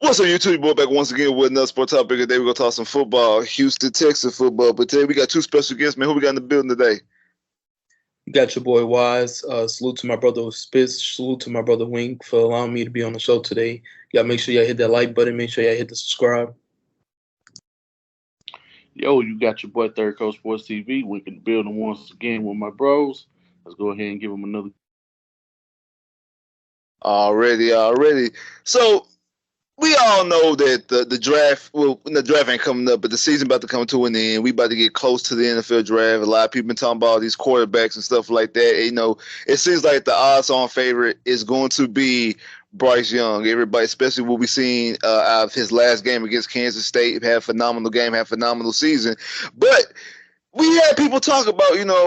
What's up, YouTube? Boy, back once again with another sport topic. Today we're gonna talk some football, Houston, Texas football. But today we got two special guests, man. Who we got in the building today? You got your boy Wise. Salute to my brother Spitz. Salute to my brother Wink for allowing me to be on the show today. Y'all make sure y'all hit that like button. Make sure y'all hit the subscribe. Yo, you got your boy Third Coast Sports TV. We can build them once again with my bros. Let's go ahead and give them another. Already. So we all know that the draft, well, the draft ain't coming up, but the season about to come to an end. We about to get close to the NFL draft. A lot of people been talking about all these quarterbacks and stuff like that. And, it seems like the odds-on favorite is going to be Bryce Young. Everybody, especially what we seen out of his last game against Kansas State, had a phenomenal game, had a phenomenal season. But we had people talk about,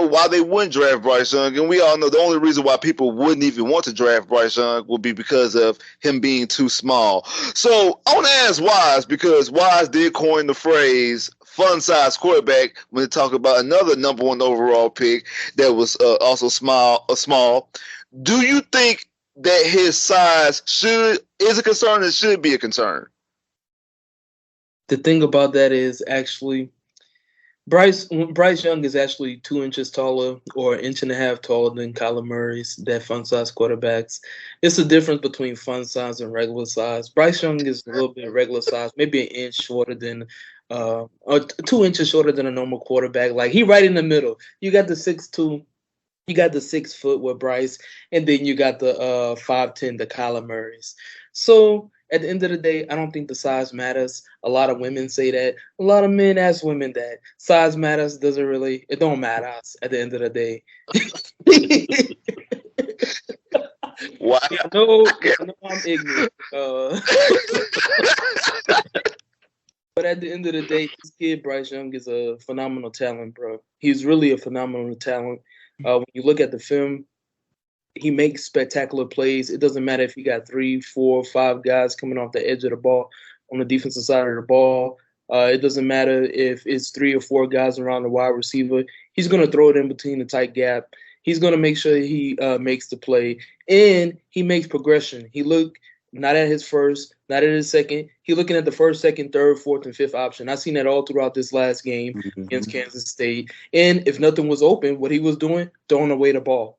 why they wouldn't draft Bryce Young, and we all know the only reason why people wouldn't even want to draft Bryce Young would be because of him being too small. So I want to ask Wise, because Wise did coin the phrase fun-sized quarterback when they talk about another number one overall pick that was also small. Do you think that his size is a concern and should be a concern? The thing about that is actually Bryce Young is actually 2 inches taller or an inch and a half taller than Kyler Murray's, that fun size quarterbacks. It's the difference between fun size and regular size. Bryce Young is a little bit regular size, maybe an inch shorter than or 2 inches shorter than a normal quarterback. Like, he right in the middle. You got the 6'2", you got the 6 foot with Bryce, and then you got the 5'10", the Kyler Murray's. So at the end of the day, I don't think the size matters. A lot of women say that. A lot of men ask women that. Size matters. It don't matter at the end of the day. Wow. I know I'm ignorant. But at the end of the day, this kid, Bryce Young, is a phenomenal talent, bro. He's really a phenomenal talent. When you look at the film, he makes spectacular plays. It doesn't matter if he got 3, 4, 5 guys coming off the edge of the ball on the defensive side of the ball. It doesn't matter if it's 3 or 4 guys around the wide receiver. He's going to throw it in between the tight gap. He's going to make sure he makes the play, and he makes progression. He look not at his first, not at his second. He's looking at the first, second, third, fourth, and fifth option. I've seen that all throughout this last game against Kansas State. And if nothing was open, what he was doing, throwing away the ball.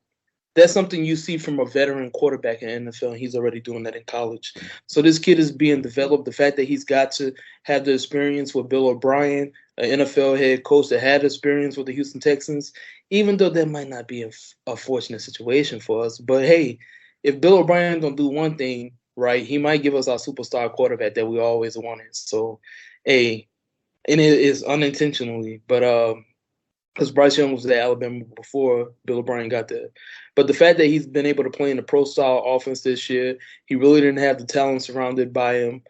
That's something you see from a veteran quarterback in the NFL, and he's already doing that in college. So this kid is being developed. The fact that he's got to have the experience with Bill O'Brien, an NFL head coach that had experience with the Houston Texans, even though that might not be a fortunate situation for us. But, hey, if Bill O'Brien going to do one thing right, he might give us our superstar quarterback that we always wanted. So, hey, and it is unintentionally, but because Bryce Young was at Alabama before Bill O'Brien got there. But the fact that he's been able to play in the pro-style offense this year, he really didn't have the talent surrounded by him.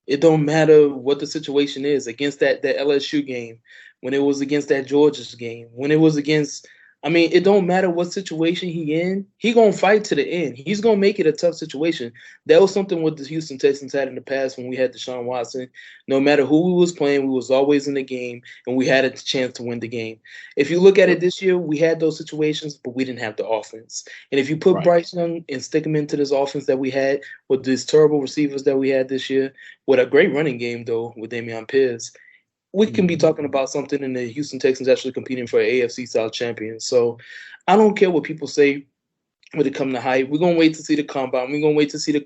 It don't matter what the situation is against that LSU game, when it was against that Georgia's game, when it was against – I mean, it don't matter what situation he in. He going to fight to the end. He's going to make it a tough situation. That was something what the Houston Texans had in the past when we had Deshaun Watson. No matter who we was playing, we was always in the game, and we had a chance to win the game. If you look at it this year, we had those situations, but we didn't have the offense. And if you put Bryce Young and stick him into this offense that we had with these terrible receivers that we had this year, with a great running game, though, with Dameon Pierce, we can be talking about something in the Houston Texans actually competing for an AFC South champion. So I don't care what people say when it comes to hype. We're going to wait to see the combine. We're going to wait to see the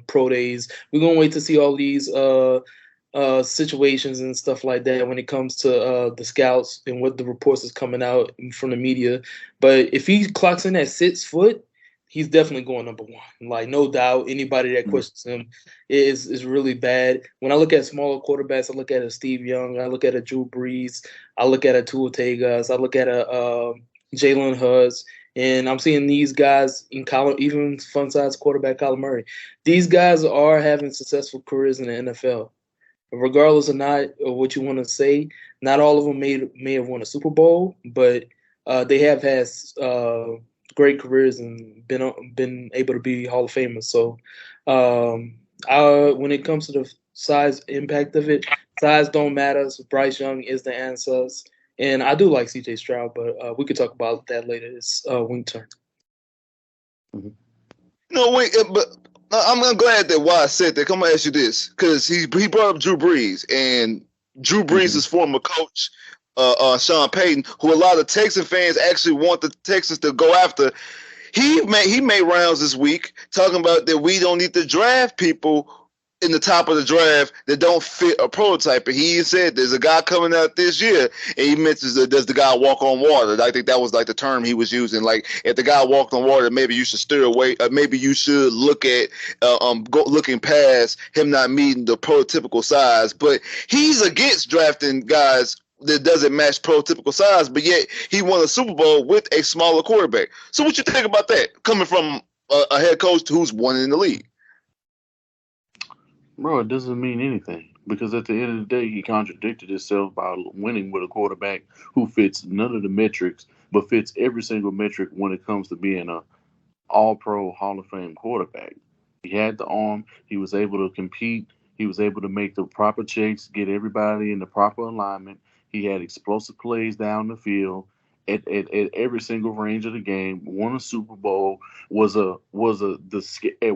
pro days. We're going to wait to see all these situations and stuff like that when it comes to the scouts and what the reports is coming out from the media. But if he clocks in at 6 foot, he's definitely going number one. Like, no doubt, anybody that questions him is really bad. When I look at smaller quarterbacks, I look at a Steve Young, I look at a Drew Brees, I look at a Tua Tagovailoa, I look at a Jalen Hurts, and I'm seeing these guys in college, even fun-sized quarterback Kyler Murray. These guys are having successful careers in the NFL. Regardless or not of what you want to say, not all of them may have won a Super Bowl, but they have had great careers and been able to be Hall of Famers. So when it comes to the size impact of it, size don't matter. So Bryce Young is the answer. And I do like C.J. Stroud, but we could talk about that later. It's Wing turn. No, wait, but I'm glad that Wise said that. Come on, ask you this, because he brought up Drew Brees, and Drew Brees' former coach, Sean Payton, who a lot of Texan fans actually want the Texans to go after. He made rounds this week talking about that we don't need to draft people in the top of the draft that don't fit a prototype. And he said there's a guy coming out this year, and he mentions that does the guy walk on water. I think that was like the term he was using. Like if the guy walked on water, maybe you should steer away. Maybe you should look at looking past him not meeting the prototypical size. But he's against drafting guys that doesn't match prototypical size, but yet he won a Super Bowl with a smaller quarterback. So what you think about that, coming from a head coach who's won in the league? Bro, it doesn't mean anything because at the end of the day, he contradicted himself by winning with a quarterback who fits none of the metrics, but fits every single metric when it comes to being a All-Pro Hall of Fame quarterback. He had the arm. He was able to compete. He was able to make the proper checks, get everybody in the proper alignment. He had explosive plays down the field at every single range of the game. Won a Super Bowl. At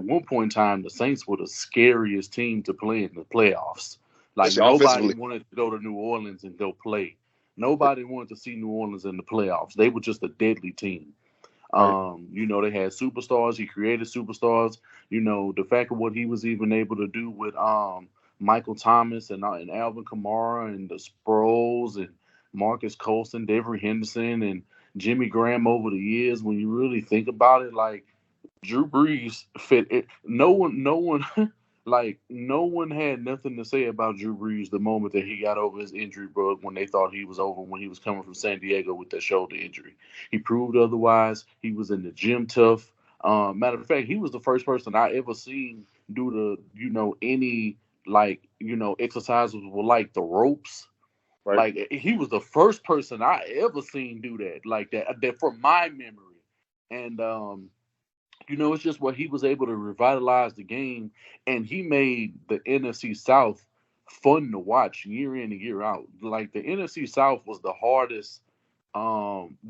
one point in time, the Saints were the scariest team to play in the playoffs. Like nobody wanted to go to New Orleans and go play. Nobody wanted to see New Orleans in the playoffs. They were just a deadly team. They had superstars. He created superstars. The fact of what he was even able to do with Michael Thomas and Alvin Kamara and the Sproles and Marcus Colston, Devery Henderson, and Jimmy Graham over the years. When you really think about it, like Drew Brees fit it. No one had nothing to say about Drew Brees the moment that he got over his injury bug when they thought he was over when he was coming from San Diego with that shoulder injury. He proved otherwise. He was in the gym tough. Matter of fact, he was the first person I ever seen do any exercises with like the ropes. Right. Like he was the first person I ever seen do that like that from my memory. And it's just what he was able to revitalize the game, and he made the NFC South fun to watch year in and year out. Like the NFC South was the hardest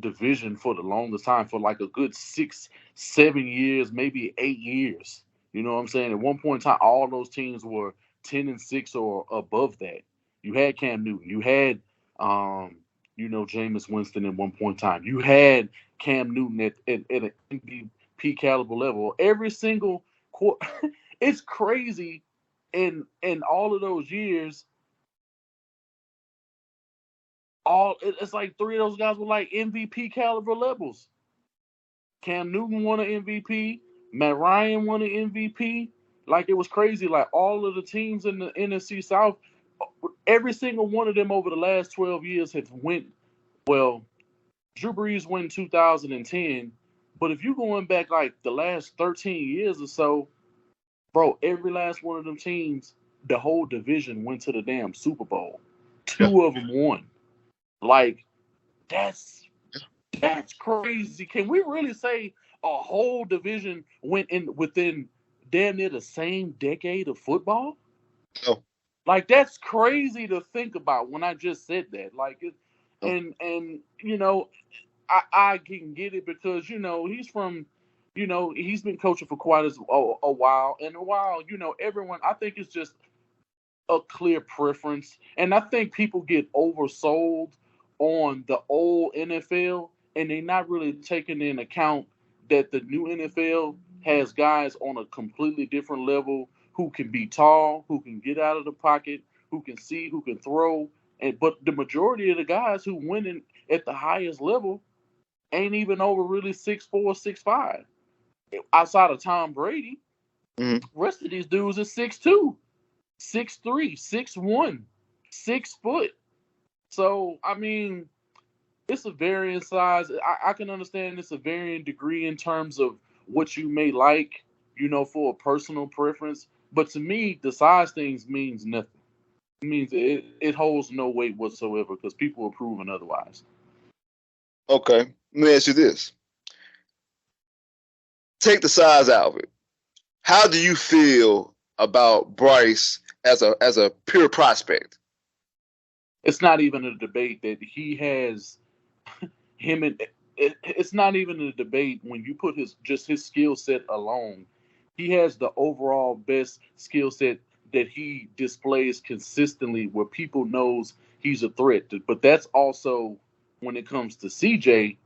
division for the longest time, for like a good 6-7 years, maybe 8 years. You know what I'm saying? At one point in time, all those teams were 10-6 or above that. You had Cam Newton. You had Jameis Winston at one point in time. You had Cam Newton at an MVP caliber level. Every single quarter, it's crazy. In all of those years, it's like 3 of those guys were like MVP caliber levels. Cam Newton won an MVP. Matt Ryan won an MVP. Like it was crazy. Like all of the teams in the NFC South, every single one of them over the last 12 years have went. Well, Drew Brees won 2010, but if you're going back like the last 13 years or so, bro, every last one of them teams, the whole division went to the damn Super Bowl. 2 of them won. Like that's crazy. Can we really say a whole division went in within damn near the same decade of football? No. Like that's crazy to think about when I just said that. Like it, and I can get it because he's from he's been coaching for quite a while, and everyone, I think it's just a clear preference, and I think people get oversold on the old NFL, and they're not really taking into account that the new NFL has guys on a completely different level who can be tall, who can get out of the pocket, who can see, who can throw, but the majority of the guys who win at the highest level ain't even over really 6'4", 6'5". Outside of Tom Brady, rest of these dudes is 6'2", 6'3", 6'1", 6 foot. So I mean, it's a varying size. I can understand it's a varying degree in terms of what you may like, for a personal preference. But to me, the size things means nothing. It means it holds no weight whatsoever because people are proving otherwise. Okay, let me ask you this. Take the size out of it. How do you feel about Bryce as a pure prospect? It's not even a debate that he has it's not even a debate when you put his skill set alone. he has the overall best skill set that he displays consistently where people knows he's a threat. But that's also when it comes to CJ,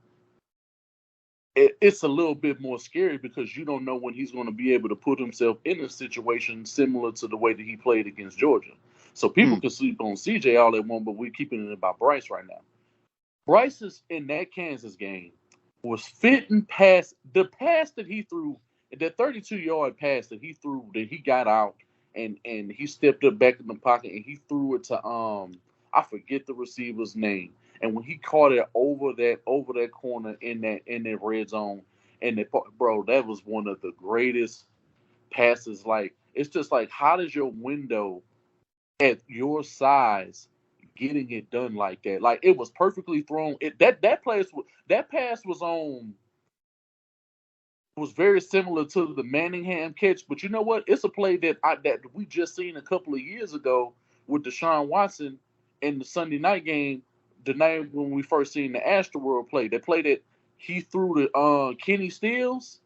it's a little bit more scary because you don't know when he's going to be able to put himself in a situation similar to the way that he played against Georgia. So people can sleep on CJ all they want, but we're keeping it about Bryce right now. Bryce is in that Kansas game was fitting past the pass that he threw, that 32-yard pass that he threw, that he got out and he stepped up back in the pocket and he threw it to I forget the receiver's name. And when he caught it over that corner in that red zone, and bro, that was one of the greatest passes. Like, it's just like, how does your window at your size getting it done like that? Like, it was perfectly thrown. That pass was very similar to the Manningham catch, but you know what? It's a play that we just seen a couple of years ago with Deshaun Watson in the Sunday night game, the night when we first seen the Astroworld play. That play that he threw to Kenny Stills,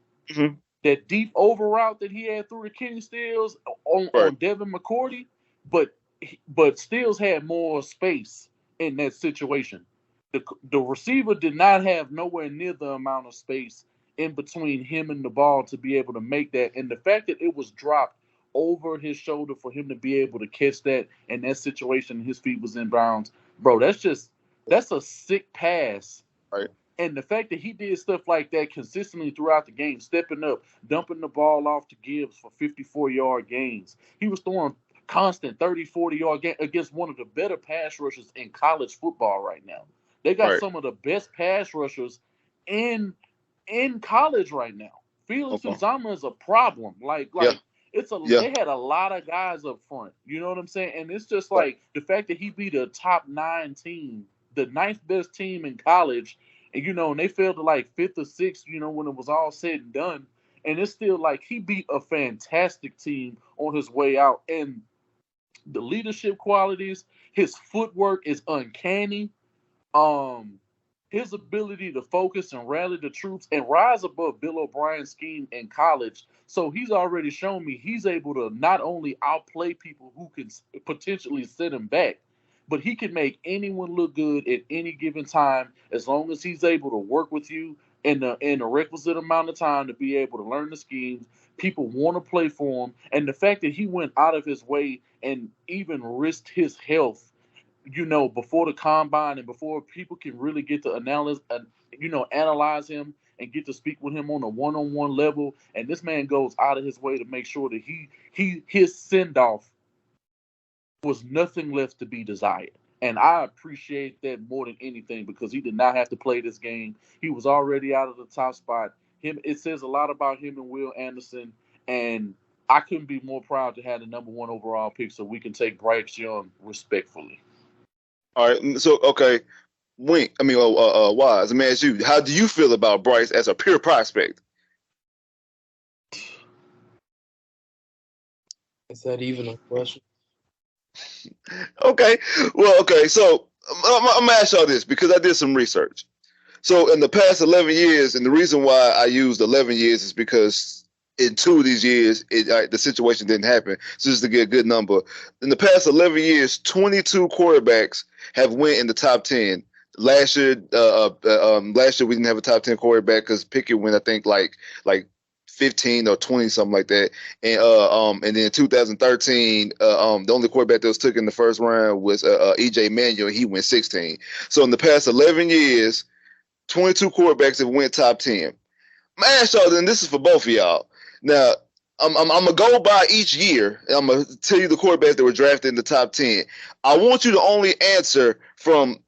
that deep over route that he had through to Kenny Stills on Devin McCourty, but Stills had more space in that situation. The receiver did not have nowhere near the amount of space in between him and the ball to be able to make that. And the fact that it was dropped over his shoulder for him to be able to catch that in that situation, his feet was in bounds, bro, that's a sick pass. Right. And the fact that he did stuff like that consistently throughout the game, stepping up, dumping the ball off to Gibbs for 54-yard gains. He was throwing constant 30, 40-yard gain against one of the better pass rushers in college football right now. They got some of the best pass rushers in college right now. Felix Uzama is a problem. They had a lot of guys up front. You know what I'm saying? And it's just like the fact that he beat a top 9 team, the 9th best team in college, and and they fell to like 5th or 6th, when it was all said and done. And it's still like he beat a fantastic team on his way out. And the leadership qualities, his footwork is uncanny. His ability to focus and rally the troops and rise above Bill O'Brien's scheme in college. So he's already shown me he's able to not only outplay people who can potentially set him back, but he can make anyone look good at any given time as long as he's able to work with you in the requisite amount of time to be able to learn the schemes. People want to play for him. And the fact that he went out of his way and even risked his health before the combine and before people can really get to analyze him and get to speak with him on a one-on-one level. And this man goes out of his way to make sure that his send-off was nothing left to be desired. And I appreciate that more than anything because he did not have to play this game. He was already out of the top spot. It says a lot about him and Will Anderson, and I couldn't be more proud to have the number 1 overall pick so we can take Bryce Young respectfully. All right, so okay, Wise. Let me ask you: how do you feel about Bryce as a pure prospect? Is that even a question? Okay, well, okay. So I'm gonna ask y'all this because I did some research. So in the past 11 years, and the reason why I used 11 years is because in 2 of these years, the situation didn't happen. So just to get a good number, in the past 11 years, 22 quarterbacks have went in the top 10. Last year, we didn't have a top 10 quarterback because Pickett went, I think, like 15 or 20, something like that. And then in 2013, the only quarterback that was took in the first round was EJ Manuel. He went 16. So in the past 11 years, 22 quarterbacks have went top 10. Man, so then this is for both of y'all. Now, I'm gonna go by each year, and I'm gonna tell you the quarterbacks that were drafted in the top 10. I want you to only answer from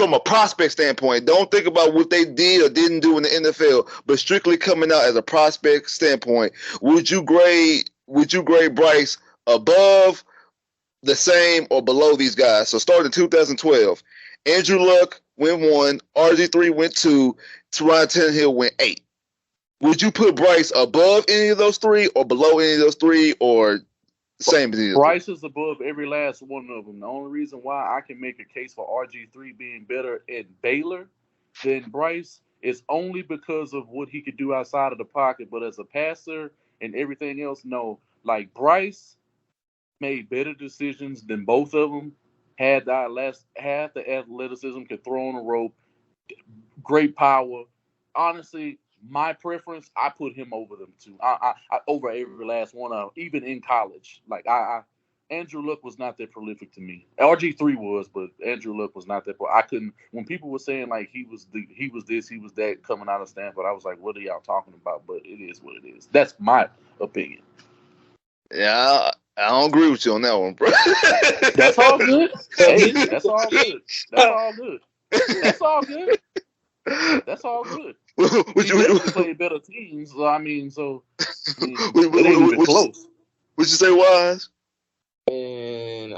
a prospect standpoint. Don't think about what they did or didn't do in the NFL, but strictly coming out as a prospect standpoint. Would you grade Bryce above, the same, or below these guys? So starting in 2012, Andrew Luck went 1, RG3 went 2, Ryan Tannehill went 8. Would you put Bryce above any of those 3 or below any of those 3 or same as these? Bryce is above every last one of them. The only reason why I can make a case for RG3 being better at Baylor than Bryce is only because of what he could do outside of the pocket. But as a passer and everything else, no. Like Bryce made better decisions than both of them. Had the athleticism, could throw on a rope, great power. Honestly, my preference, I put him over them two. I over every last one of them, even in college. Like Andrew Luck was not that prolific to me. RG3 was, but Andrew Luck was not that. I couldn't. When people were saying like he was this, he was that coming out of Stanford, I was like, what are y'all talking about? But it is what it is. That's my opinion. Yeah, I don't agree with you on that one, bro. That's all good. Hey, that's all good. That's all good. That's all good. That's all good. We play better teams. So, I mean, it ain't even close. Would you say Wise? And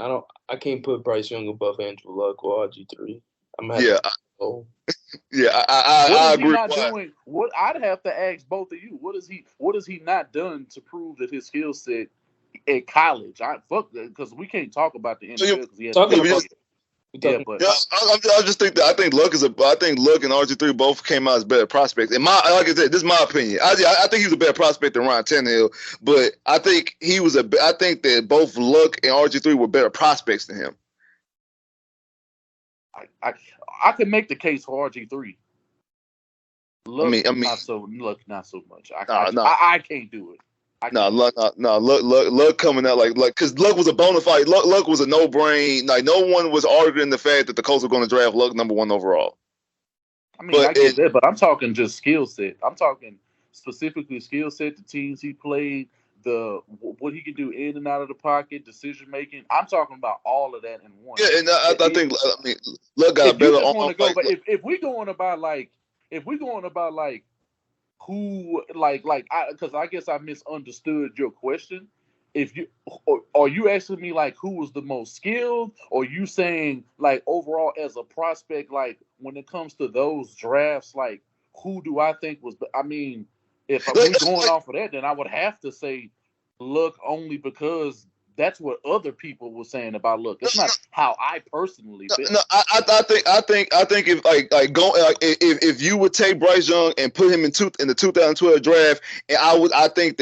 I can't put Bryce Young above Andrew Luck or RG3. I agree. Not doing? What I'd have to ask both of you. What has he not done to prove that his skill set at college? Because we can't talk about the NFL because he has I just think that I think Luck and RG3 both came out as better prospects. And like I said, this is my opinion. I think he was a better prospect than Ryan Tannehill, but I think that both Luck and RG3 were better prospects than him. I could make the case for RG3. Luck, not so much. I can't do it. Luck coming out like because Luck was a bona fide. Luck was a no brain. Like no one was arguing the fact that the Colts were going to draft Luck number 1 overall. I mean, I get that, but I'm talking just skill set. I'm talking specifically skill set, the teams he played, what he can do in and out of the pocket, decision making. I'm talking about all of that in one. Yeah, and I think Luck got a better arm. But if we going about who because I guess I misunderstood your question. Are you asking me like who was the most skilled, or you saying like overall as a prospect, like when it comes to those drafts, like who do I think was? I mean, if we're going off of that, then I would have to say Luck only because that's what other people were saying about Luck. It's not how I personally feel. No, I think if you would take Bryce Young and put him in the 2012 draft, and I think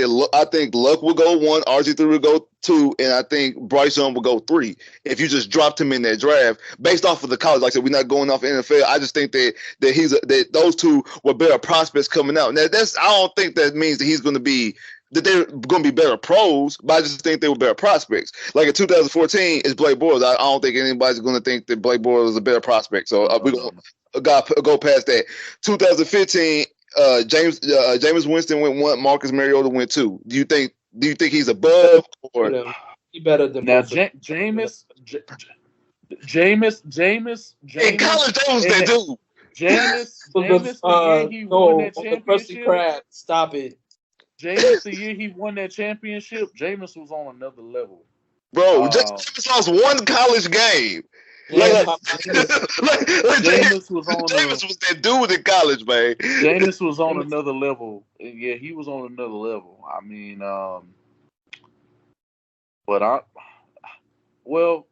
Luck would go 1, RG3 would go 2, and I think Bryce Young would go 3. If you just dropped him in that draft based off of the college, like I said, we're not going off NFL. I just think that those two were better prospects coming out. Now I don't think that means that he's going to be. That they're going to be better pros, but I just think they were better prospects. Like in 2014, it's Blake Bortles. I don't think anybody's going to think that Blake Bortles is a better prospect. So we're going to go past that. 2015, Jameis Winston went 1, Marcus Mariota went 2. Do you think he's above or he better than now? Jameis in college, that was that dude. Jameis, the year he won that championship. Crab, stop it. Jameis, the year he won that championship, Jameis was on another level. Bro, Jameis lost 1 college game. Jameis was that dude in college, man. Jameis was on another level. Yeah, he was on another level. I mean, but I don't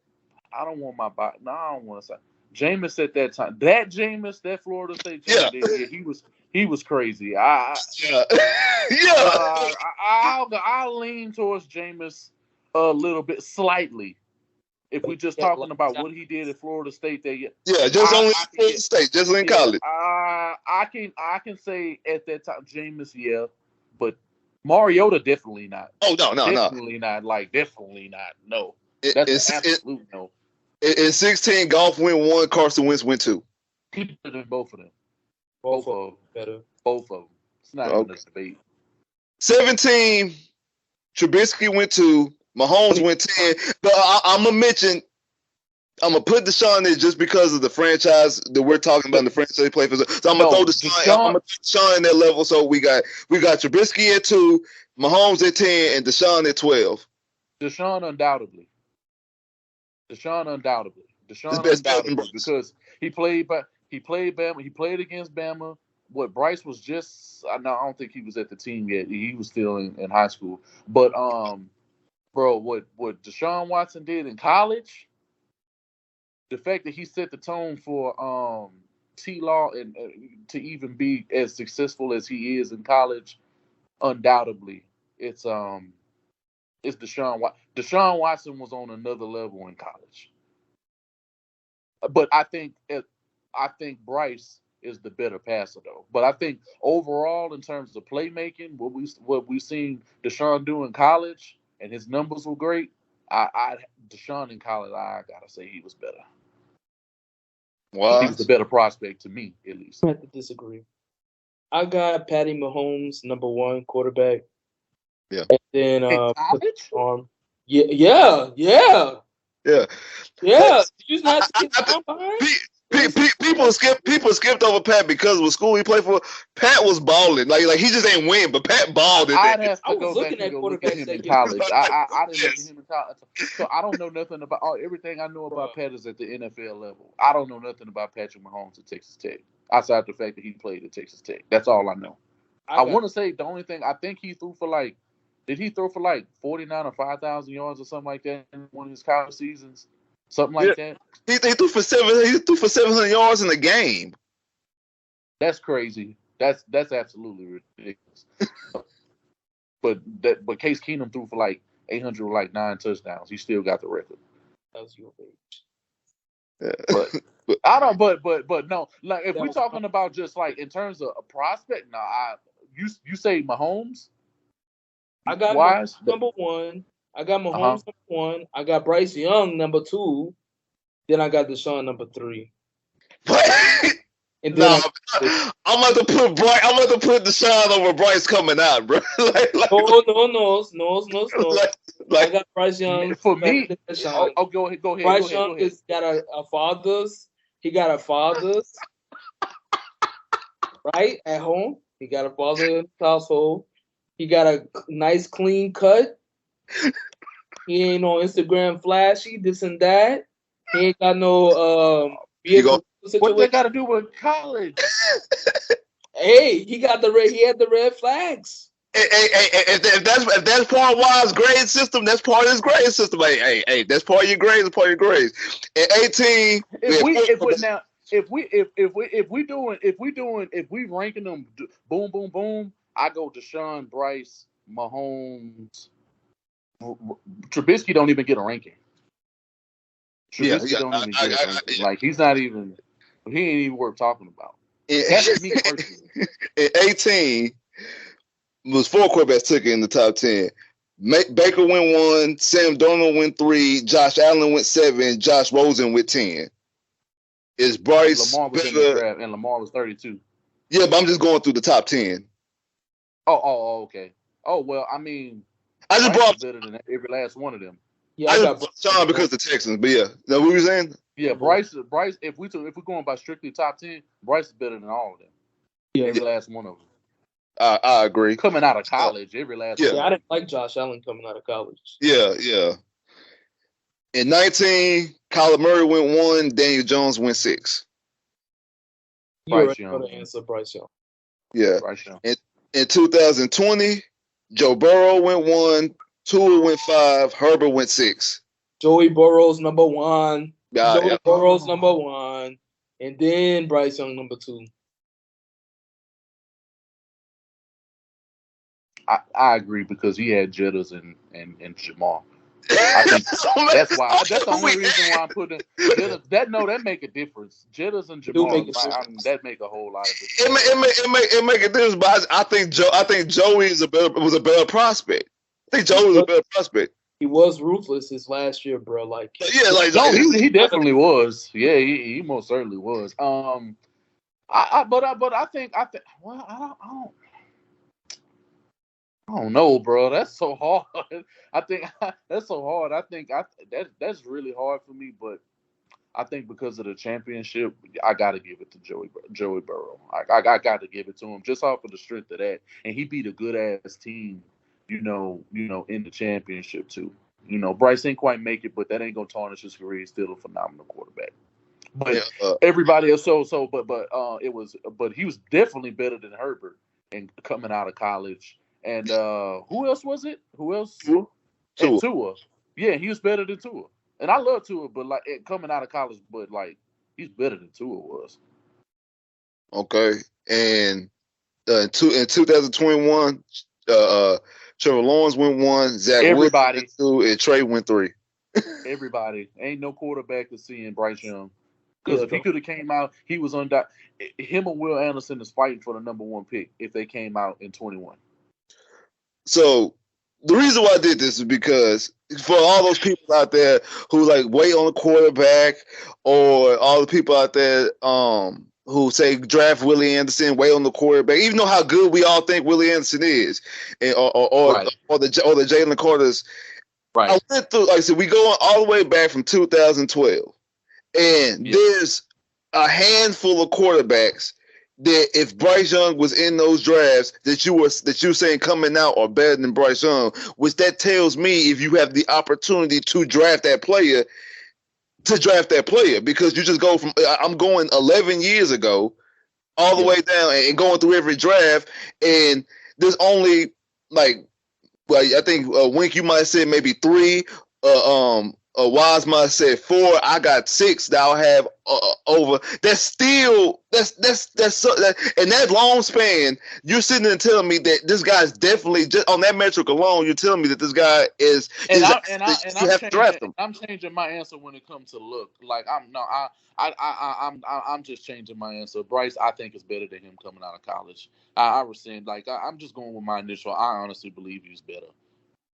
want my body. No, I don't want to say Jameis at that time. That Jameis, that Florida State Jameis, he was crazy. I'll lean towards Jameis a little bit, slightly. If we're just talking about what he did at Florida State that year. Yeah, just only Florida State, just in college. I can say at that time Jameis, but Mariota definitely not. Oh no, definitely not. Like definitely not. No, that's an absolute no. In 16, Goff went 1, Carson Wentz went 2. He better than both of them. Both of them better. Both of them. It's not even a debate. 17, Trubisky went 2, Mahomes went 10. But I'm going to put Deshaun there just because of the franchise that we're talking about, the franchise play for. So I'm going to throw Deshaun in that level. So we got Trubisky at 2, Mahomes at 10, and Deshaun at 12. Deshaun undoubtedly. Because he played Bama. He played against Bama. What Bryce was just, I don't think he was at the team yet. He was still in high school. But bro, what Deshaun Watson did in college, the fact that he set the tone for T-Law and to even be as successful as he is in college, undoubtedly it's Deshaun Watson. Deshaun Watson was on another level in college, but I think Bryce is the better passer though. But I think overall, in terms of playmaking, what we seen Deshaun do in college, and his numbers were great. Deshaun in college, I gotta say he was better. Wow. He was the better prospect to me, at least. I have to disagree. I got Patty Mahomes, number 1 quarterback. Yeah. And then college? Yeah. Did you not see the time behind? People skipped over Pat because of the school he played for. Pat was balling, like he just ain't win, but Pat balled. I was looking at him in college. I didn't look at him in college, so I don't know nothing about. Everything I know about Pat is at the NFL level. I don't know nothing about Patrick Mahomes at Texas Tech, outside the fact that he played at Texas Tech. That's all I know. I want to say the only thing I think he threw for did he throw for 49 or 5,000 yards or something like that in one of his college seasons? Something like that. He threw for 700 yards in the game. That's crazy. That's absolutely ridiculous. but Case Keenum threw for 800 with 9 touchdowns. He still got the record. That was your age. Yeah. But I don't. But no. If we're talking about just in terms of a prospect, you say Mahomes. I got Mahomes number 1. I got Mahomes number 1. I got Bryce Young number 2. Then I got Deshaun number 3. And then I'm about to put Deshaun over Bryce coming out, bro. No. I got Bryce Young for me. Go ahead. Bryce Young has got a father's. He got a father's right at home. He got a father in his household. He got a nice clean cut. He ain't on Instagram flashy, this and that. He ain't got no what they got to do with college? Hey, he had the red flags. Hey, if that's part of Wild's grade system, that's part of his grade system. Hey, that's part of your grades. That's part of your grades. At 18, if we ranking them, boom, boom, boom. I go Deshaun, Bryce, Mahomes. Trubisky don't even get a ranking. Trubisky don't even get a ranking. He's not even. He ain't even worth talking about. That's me personally. At 18, was 4 quarterbacks took it in the top 10. Baker went 1, Sam Darnold went 3, Josh Allen went 7, Josh Rosen went 10. Is Bryce Lamar was in the draft, and Lamar was 32. Yeah, but I'm just going through the top 10. Oh, okay. Oh, well, I mean, I just brought better than every last one of them. Yeah, I just Sean because the Texans, but yeah. Now, what were you saying? Yeah, Bryce. If we're going by strictly top 10, Bryce is better than all of them. Yeah, every last one of them. I agree. Coming out of college, every last one. Yeah, I didn't like Josh Allen coming out of college. Yeah. In 19, Kyler Murray went 1, Daniel Jones went 6. You already know the answer, Bryce Young. Yeah. Bryce Young. In 2020, Joe Burrow went 1, Tua went 5, Herbert went 6. Joey Burrow's number 1. Burrow's number 1. And then Bryce Young number 2. I agree because he had Jettas and Jamal. I think that's why. That's the only reason why I'm putting Jettas. That make a difference. Jettas and Jamal, that make a whole lot of difference. It make a difference, but I think Joey was a better prospect. I think Joey was a better prospect. He was ruthless his last year, bro. He definitely was. Yeah, he most certainly was. I think. Well, I don't know, bro. That's so hard. I think that's so hard. I think that's really hard for me. But I think because of the championship, I got to give it to Joey Burrow. I got to give it to him just off of the strength of that, and he beat a good ass team. You know, in the championship too. Bryce ain't quite make it, but that ain't gonna tarnish his career. He's still a phenomenal quarterback. But everybody else, but he was definitely better than Herbert and coming out of college. And who else was it? Who else? Tua. Yeah, he was better than Tua. And I love Tua, but coming out of college, but he's better than Tua was. Okay, and in 2021, Trevor Lawrence went 1, Zach Wilson went 2, and Trey went 3. Everybody. Ain't no quarterback to see in Bryce Young. Because if he could have came out, he was on that. Him and Will Anderson is fighting for the number 1 pick if they came out in 21. So the reason why I did this is because for all those people out there who like wait on the quarterback, or all the people out there who say draft Willie Anderson, wait on the quarterback, even though how good we all think Willie Anderson is, and, or the Jalen Carters. Right. I went through, like I said, we go all the way back from 2012. And there's a handful of quarterbacks that if Bryce Young was in those drafts that you saying coming out are better than Bryce Young, which that tells me if you have the opportunity to draft that player, because you just go from I'm going 11 years ago all the way down and going through every draft, and there's only like, well, I think Wink, you might have said maybe 3. Wise might have said 4. I got 6 that I'll have over. That's still that's in that long span. You're sitting there telling me that this guy's definitely, just on that metric alone. You're telling me that this guy is. I'm changing my answer when it comes to look. Like I'm just changing my answer. Bryce, I think is better than him coming out of college. I rescind. Like I'm just going with my initial. I honestly believe he's better.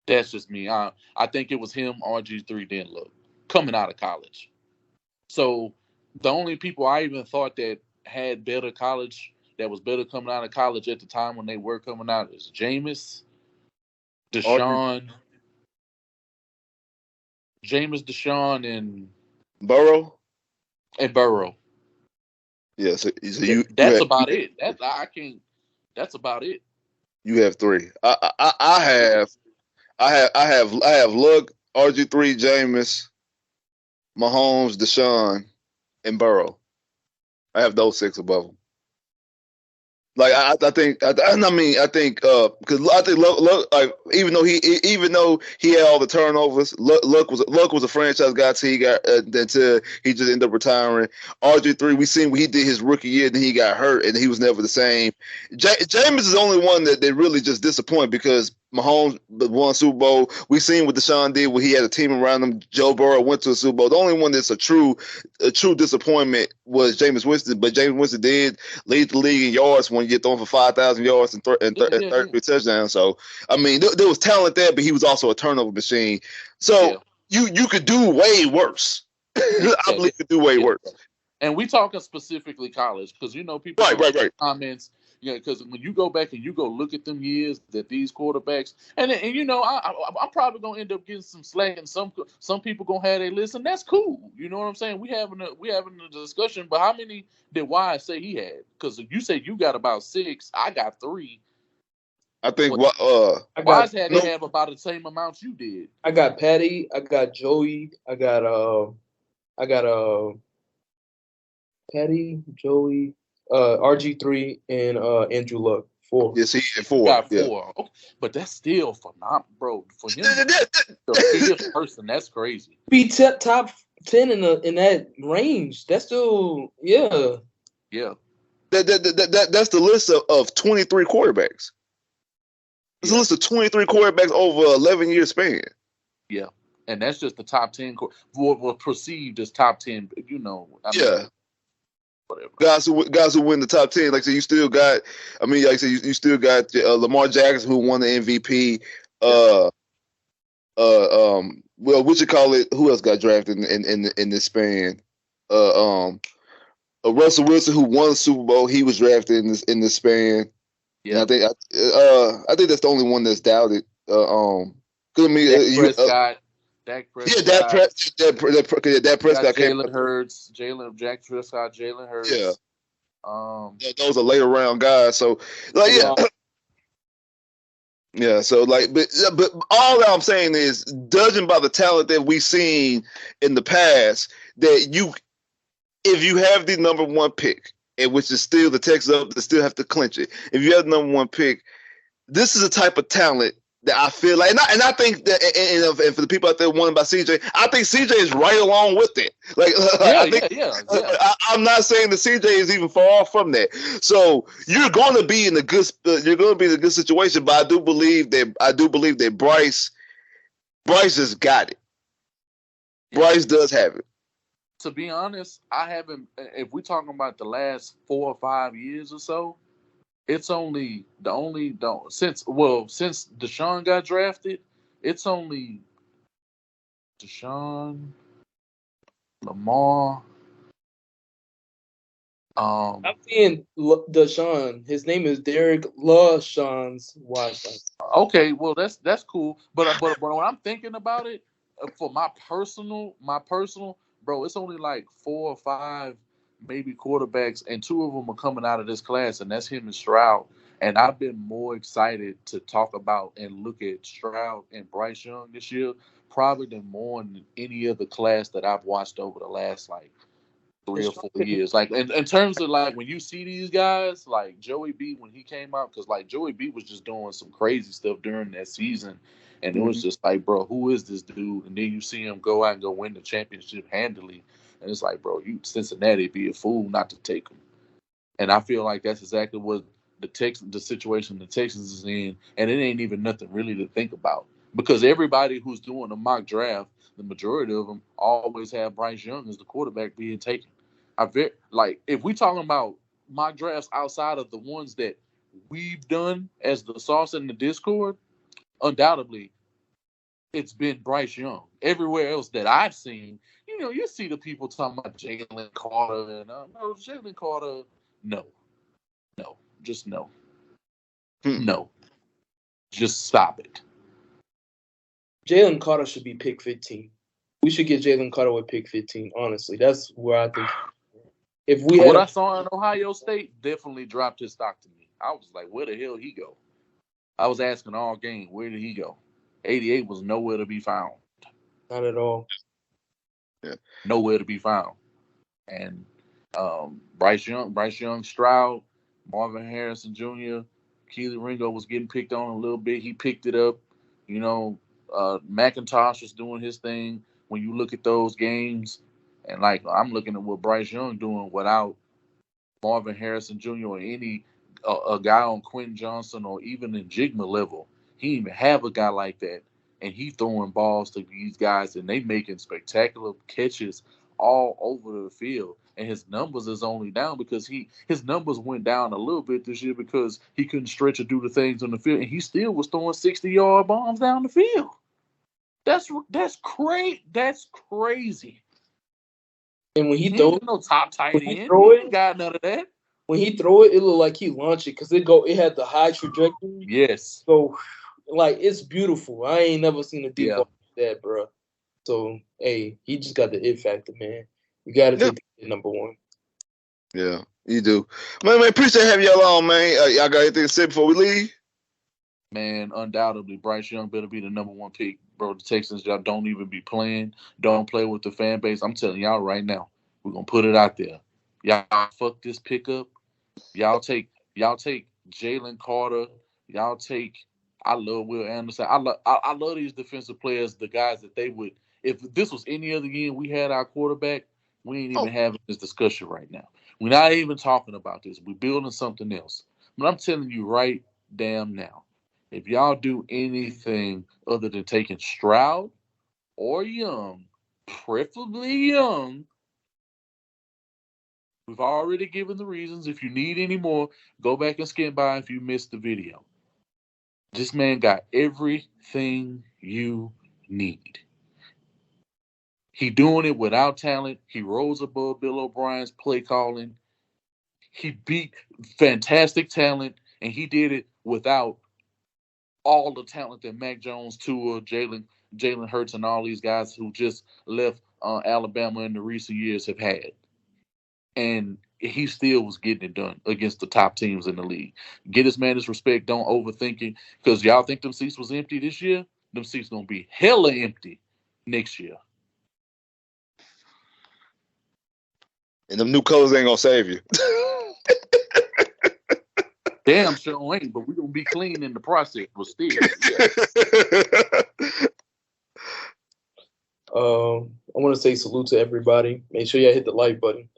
That's just me. I think it was him. RG3 didn't look coming out of college. So the only people I even thought that had better college, that was better coming out of college at the time when they were coming out, is Jameis, Deshaun, and Burrow. Yeah, so that's about it. That's about it. You have 3. I have Luck, RG3, Jameis, Mahomes, Deshaun, and Burrow. I have those 6 above them. Like I think because I think Luck, like even though he had all the turnovers, Luck was a franchise guy till he got until he just ended up retiring. RG3, we seen what he did his rookie year, then he got hurt and he was never the same. Jameis is the only one that really just disappointed because Mahomes won Super Bowl. We seen what Deshaun did when he had a team around him. Joe Burrow went to a Super Bowl. The only one that's a true disappointment was Jameis Winston, but Jameis Winston did lead the league in yards when you get thrown for 5,000 yards and 33 touchdowns. So I mean, there was talent there, but he was also a turnover machine. So you could do way worse. I believe you could do way worse. And we talking specifically college because people right comments. Yeah, because when you go back and you go look at them years that these quarterbacks, and I'm probably gonna end up getting some slack, and some people gonna have their list, and that's cool. You know what I'm saying? We having a discussion, but how many did Wise say he had? Because you said you got about 6, I got 3. I think Wise had to have about the same amounts you did. I got Patty, I got Joey, I got Patty, Joey, RG3, and Andrew Luck. 4. Yes, he had 4. Got 4. Okay. But that's still phenomenal, bro. For him, the 5th person, that's crazy. Be top 10 in that range. That's still Yeah. That's the list of 23 quarterbacks. It's a list of 23 quarterbacks over 11-year span. Yeah, and that's just the top 10. Were perceived as top 10. Whatever. Guys who win the top 10, like I said, you still got. I mean, like I said, you still got Lamar Jackson who won the MVP. Well, what you call it? Who else got drafted in this span? Russell Wilson who won the Super Bowl. He was drafted in this span. Yeah, and I think that's the only one that's doubted. Dak Prescott. Dak Prescott came. Jalen Hurts, Jack Prescott, Jalen Hurts. Yeah. Those are later round guys. So like so like but all that I'm saying is, judging by the talent that we've seen in the past, that if you have the number 1 pick, and which is still the Texans up, they still have to clinch it. If you have the number 1 pick, this is a type of talent that I feel like, and I think that, and for the people out there wondering about CJ, I think CJ is right along with it. Like, I'm not saying that CJ is even far off from that. So you're going to be in a good situation. But I do believe that Bryce has got it. Bryce does have it. To be honest, I haven't. If we're talking about the last 4 or 5 years or so, it's only since Deshaun got drafted, it's only Deshaun, Lamar. I'm seeing Deshaun. His name is Derek LaShawn's Washington. Okay, well that's cool. But when I'm thinking about it, for my personal, bro, it's only like 4 or 5 maybe quarterbacks, and 2 of them are coming out of this class, and that's him and Stroud. And I've been more excited to talk about and look at Stroud and Bryce Young this year, probably than any other class that I've watched over the last like 3 or 4 years. Like in terms of like when you see these guys, like Joey B when he came out, because like Joey B was just doing some crazy stuff during that season, and it was just like, bro, who is this dude? And then you see him go out and go win the championship handily, and it's like, bro, you Cincinnati be a fool not to take him. And I feel like that's exactly what the situation the Texans is in, and it ain't even nothing really to think about, because everybody who's doing a mock draft, the majority of them always have Bryce Young as the quarterback being taken. If we talking about mock drafts outside of the ones that we've done as the sauce in the Discord, undoubtedly it's been Bryce Young. Everywhere else that I've seen, you see the people talking about Jalen Carter and no, Jalen Carter, no, just no, no, just stop it. Jalen Carter should be pick 15. We should get Jalen Carter with pick 15. Honestly, that's where I think. If we what I saw in Ohio State definitely dropped his stock to me. I was like, where the hell he go? I was asking all game, where did he go? 88 was nowhere to be found. Not at all. Yeah. Nowhere to be found. And Bryce Young, Stroud, Marvin Harrison Jr., Keely Ringo was getting picked on a little bit. He picked it up. McIntosh was doing his thing. When you look at those games, and like I'm looking at what Bryce Young doing without Marvin Harrison Jr. or any a guy on Quentin Johnson or even in Jigma level, he didn't even have a guy like that, and he throwing balls to these guys, and they making spectacular catches all over the field. And his numbers is only down because his numbers went down a little bit this year because he couldn't stretch or do the things on the field, and he still was throwing 60-yard bombs down the field. That's crazy. That's crazy. And when he throws, no top tight end, he ain't got none of that. When he throw it, it looked like he launched it because it had the high trajectory. Yes. So, like, it's beautiful. I ain't never seen a deep ball like that, bro. So, hey, he just got the it factor, man. You got to take the number 1. Yeah, you do. Man, appreciate having y'all on, man. Y'all got anything to say before we leave? Man, undoubtedly, Bryce Young better be the number 1 pick, bro. The Texans, y'all don't even be playing. Don't play with the fan base. I'm telling y'all right now, we're going to put it out there. Y'all fuck this pickup. Y'all take Jalen Carter. Y'all take. I love Will Anderson. I love these defensive players. The guys that they would. If this was any other year we had our quarterback, we ain't even having this discussion right now. We're not even talking about this. We're building something else. But I'm telling you right damn now, if y'all do anything other than taking Stroud or Young, preferably Young. We've already given the reasons. If you need any more, go back and skim by if you missed the video. This man got everything you need. He doing it without talent. He rose above Bill O'Brien's play calling. He beat fantastic talent, and he did it without all the talent that Mac Jones, Tua, Jalen Hurts, and all these guys who just left Alabama in the recent years have had. And he still was getting it done against the top teams in the league. Get his man his respect. Don't overthink it. Because y'all think them seats was empty this year? Them seats going to be hella empty next year. And them new colors ain't going to save you. Damn sure ain't, but we're going to be clean in the process, but still. I want to say salute to everybody. Make sure y'all hit the like button.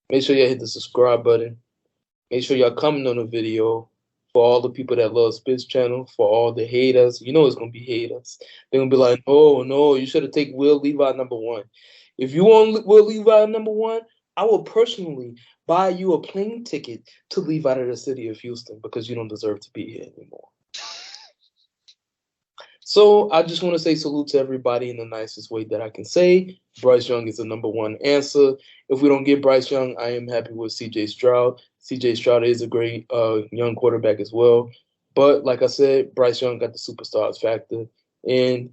Make sure y'all hit the subscribe button. Make sure y'all comment on the video. For all the people that love Spitz channel, for all the haters, you know it's going to be haters. They're going to be like, oh, no, you should have taken Will Levi number 1. If you want Will Levi number 1, I will personally buy you a plane ticket to leave out of the city of Houston because you don't deserve to be here anymore. So I just want to say salute to everybody in the nicest way that I can say. Bryce Young is the number 1 answer. If we don't get Bryce Young, I am happy with C.J. Stroud. C.J. Stroud is a great young quarterback as well. But like I said, Bryce Young got the superstars factor. And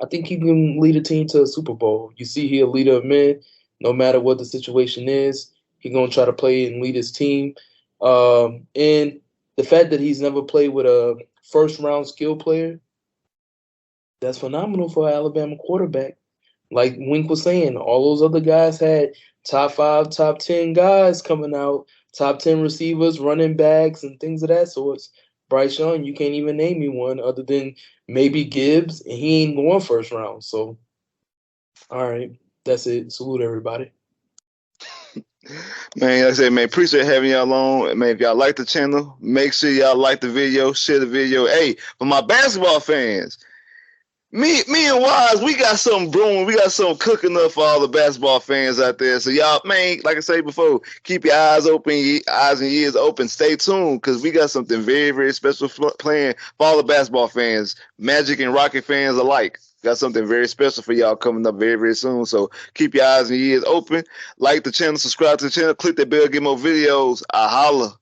I think he can lead a team to a Super Bowl. You see, he's a leader of men. No matter what the situation is, he's going to try to play and lead his team. And the fact that he's never played with a first-round skill player, that's phenomenal for an Alabama quarterback. Like Wink was saying, all those other guys had top 5, top 10 guys coming out, top 10 receivers, running backs, and things of that sort. Bryce Young, you can't even name me one other than maybe Gibbs, and he ain't going first round. So, all right, that's it. Salute everybody. Man, like I said, man, appreciate having y'all on. Man, if y'all like the channel, make sure y'all like the video, share the video. Hey, for my basketball fans, me and Wise, we got something brewing. We got something cooking up for all the basketball fans out there. So y'all, man, like I said before, keep your eyes open, eyes and ears open. Stay tuned because we got something very, very special planned for all the basketball fans, Magic and Rocket fans alike. Got something very special for y'all coming up very, very soon. So keep your eyes and ears open. Like the channel, subscribe to the channel, click that bell, get more videos. I holla.